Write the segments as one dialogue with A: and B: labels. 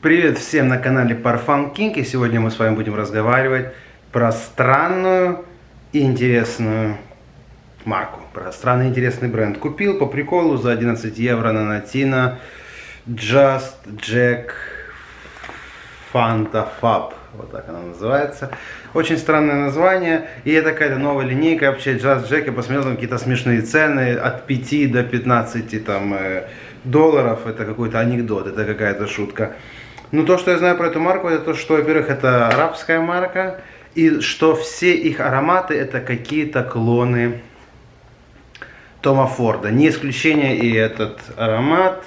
A: Привет всем на канале Parfum King, и сегодня мы с вами будем разговаривать про странную и интересную марку, про странный и интересный бренд. Купил по приколу за 11 евро на Натино Just Jack Fanta Fab, вот так она называется. Очень странное название, и это какая-то новая линейка вообще Just Jack. Я посмотрел, там какие-то смешные цены от 5 до 15 долларов, это какой-то анекдот, это какая-то шутка. Но то, что я знаю про эту марку, это то, что, во-первых, это арабская марка, и что все их ароматы это какие-то клоны Тома Форда. Не исключение и этот аромат,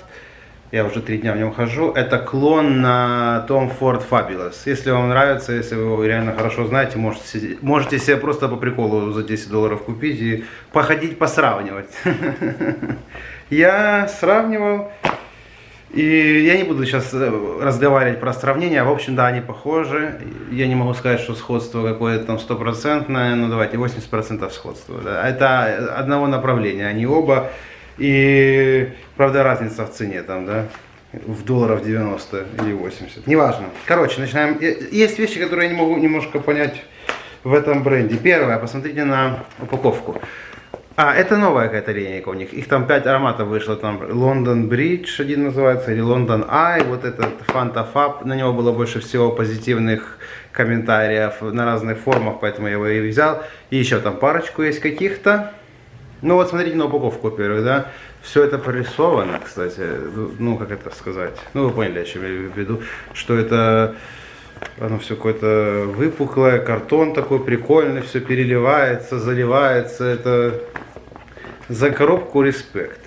A: я уже 3 дня в нем хожу, это клон на Tom Ford Fabulous. Если вам нравится, если вы его реально хорошо знаете, можете себе просто по приколу за 10 долларов купить и походить, посравнивать. Я сравнивал. И я не буду сейчас разговаривать про сравнение, в общем, да, они похожи. Я не могу сказать, что сходство какое-то там стопроцентное, но давайте 80% сходства. Да. Это одного направления, они оба. И, правда, разница в цене там, да, в долларов 90 или 80, неважно. Короче, начинаем. Есть вещи, которые я не могу немножко понять в этом бренде. Первое, посмотрите на упаковку. Это новая какая-то линейка у них. Их там 5 ароматов вышло. Там London Bridge один называется, или London Eye. Вот этот Fanta Fab. На него было больше всего позитивных комментариев на разных форумах, поэтому я его и взял. И еще там парочку есть каких-то. Ну вот смотрите на упаковку, во-первых, да. Все это прорисовано, кстати. Ну, как это сказать. Ну, вы поняли, о чем я имею в виду. Что это... Оно все какое-то выпуклое, картон такой прикольный, все переливается, заливается. Это за коробку респект.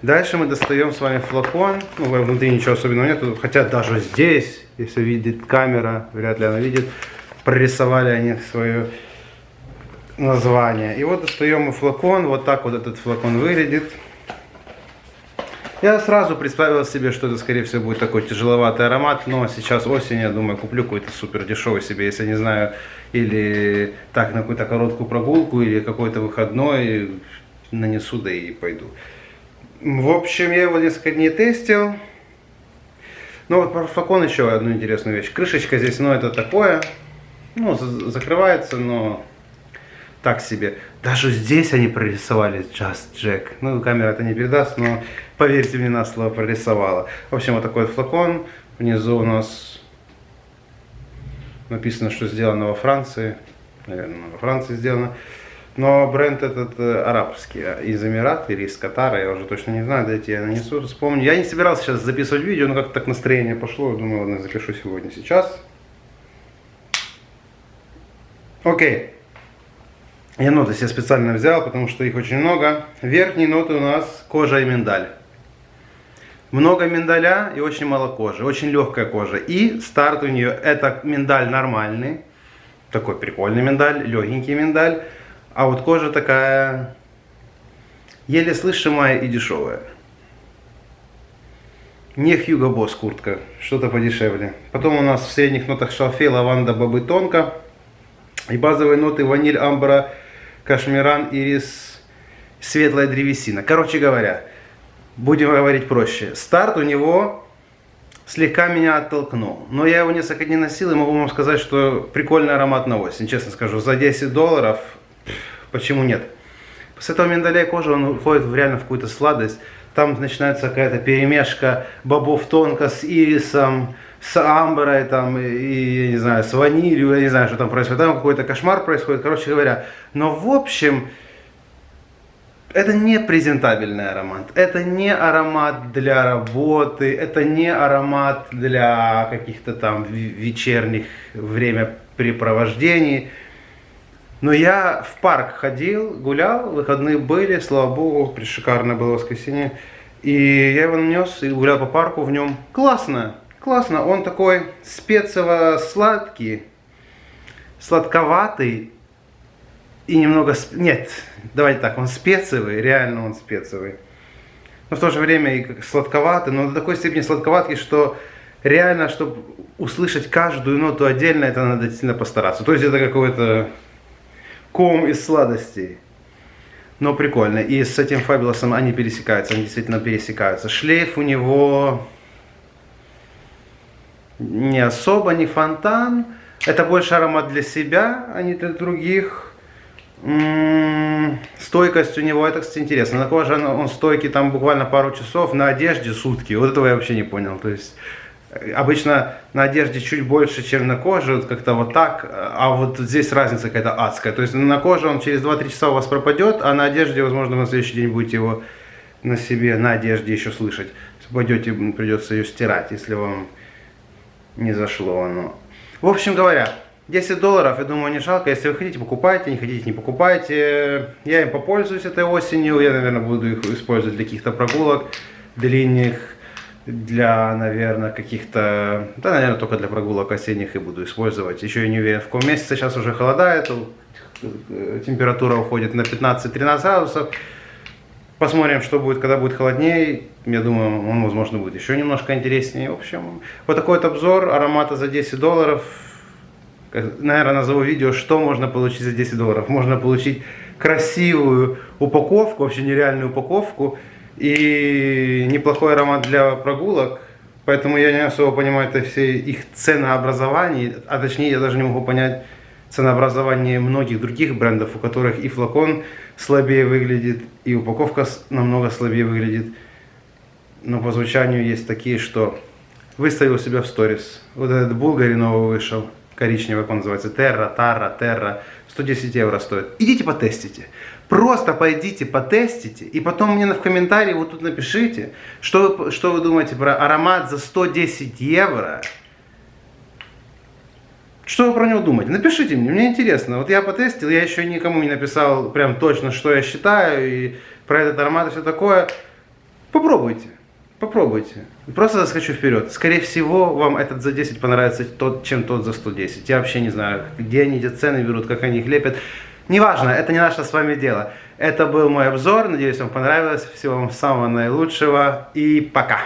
A: Дальше мы достаем с вами флакон. Ну, внутри ничего особенного нет. Хотя даже здесь, если видит камера, вряд ли она видит, прорисовали они свое название. И вот достаем мы флакон. Вот так вот этот флакон выглядит. Я сразу представил себе, что это, скорее всего, будет такой тяжеловатый аромат, но сейчас осень, я думаю, куплю какой-то супер дешевый себе, если не знаю, или так на какую-то короткую прогулку, или какой-то выходной, нанесу, да и пойду. В общем, я его несколько дней тестил. Но вот про флакон еще одну интересную вещь. Крышечка здесь, ну, это такое, ну, закрывается, но... Так себе. Даже здесь они прорисовали Just Jack. Ну, камера это не передаст, но поверьте мне на слово, прорисовала. В общем, вот такой флакон. Внизу у нас написано, что сделано во Франции. Наверное, во Франции сделано. Но бренд этот арабский. Из Эмирата или из Катара, я уже точно не знаю. Дайте я нанесу, вспомню. Я не собирался сейчас записывать видео, но как-то так настроение пошло. Думаю, ладно, запишу сегодня, сейчас. Окей. Я ноты себе специально взял, потому что их очень много. Верхние ноты у нас кожа и миндаль. Много миндаля и очень мало кожи. Очень легкая кожа. И старт у нее это миндаль нормальный. Такой прикольный миндаль, легенький миндаль. А вот кожа такая еле слышимая и дешевая. Не Hugo Boss куртка, что-то подешевле. Потом у нас в средних нотах шалфей, лаванда, бобы, тонко. И базовые ноты ваниль, амбра, кашмиран, ирис, светлая древесина. Короче говоря, будем говорить проще. Старт у него слегка меня оттолкнул. Но я его несколько дней носил и могу вам сказать, что прикольный аромат на осень. Честно скажу, за 10 долларов, почему нет? С этого миндаля и кожи он уходит реально в какую-то сладость. Там начинается какая-то перемешка бобов тонко с ирисом, с амброй, там, и, я не знаю, с ванилью, я не знаю, что там происходит. Там какой-то кошмар происходит, короче говоря. Но в общем, это не презентабельный аромат. Это не аромат для работы, это не аромат для каких-то там вечерних времяпрепровождений. Но я в парк ходил, гулял, выходные были, слава богу, шикарное было воскресенье. И я его нанес и гулял по парку в нем. Классно, классно. Он такой специево-сладкий, сладковатый и немного... Нет, давайте так, он специевый, реально он специевый. Но в то же время и сладковатый, но до такой степени сладковатый, что реально, чтобы услышать каждую ноту отдельно, это надо сильно постараться. То есть это какой-то... ком из сладостей. Но прикольно. И с этим Фабулосом они пересекаются. Они действительно пересекаются. Шлейф у него не особо, не фонтан. Это больше аромат для себя, а не для других. Стойкость у него, это, кстати, интересно. На коже он стойкий там буквально пару часов, на одежде сутки. Вот этого я вообще не понял. То есть обычно на одежде чуть больше, чем на коже, вот как-то вот так, а вот здесь разница какая-то адская. То есть на коже он через 2-3 часа у вас пропадет, а на одежде, возможно, на следующий день будете его на себе, на одежде еще слышать. Пойдете, придется ее стирать, если вам не зашло оно. В общем говоря, $10, я думаю, не жалко. Если вы хотите, покупайте, не хотите, не покупайте. Я им попользуюсь этой осенью. Я, наверное, буду их использовать для каких-то прогулок длинных, для, наверное, каких-то... Да, наверное, только для прогулок осенних и буду использовать. Еще я не уверен, в каком месяце. Сейчас уже холодает, температура уходит на 15-13 градусов. Посмотрим, что будет, когда будет холоднее. Я думаю, он, возможно, будет еще немножко интереснее. В общем, вот такой вот обзор аромата за $10. Наверное, назову видео, что можно получить за $10. Можно получить красивую упаковку, вообще нереальную упаковку. И неплохой аромат для прогулок. Поэтому я не особо понимаю это все их ценообразование. А точнее, я даже не могу понять ценообразование многих других брендов, у которых и флакон слабее выглядит, и упаковка намного слабее выглядит. Но по звучанию есть такие, что выставил себя в сторис. Вот этот Булгари новый вышел, коричневый, как он называется, Terra, 110 евро стоит. Идите потестите. Просто пойдите потестите, и потом мне в комментарии вот тут напишите, что вы думаете про аромат за 110 евро. Что вы про него думаете? Напишите мне интересно. Вот я потестил, я еще никому не написал прям точно, что я считаю, и про этот аромат и все такое. Попробуйте. Попробуйте. Просто заскочу вперед. Скорее всего, вам этот за 10 понравится чем тот за 110. Я вообще не знаю, где они эти цены берут, как они их лепят. Неважно, это не наше с вами дело. Это был мой обзор. Надеюсь, вам понравилось. Всего вам самого наилучшего. И пока.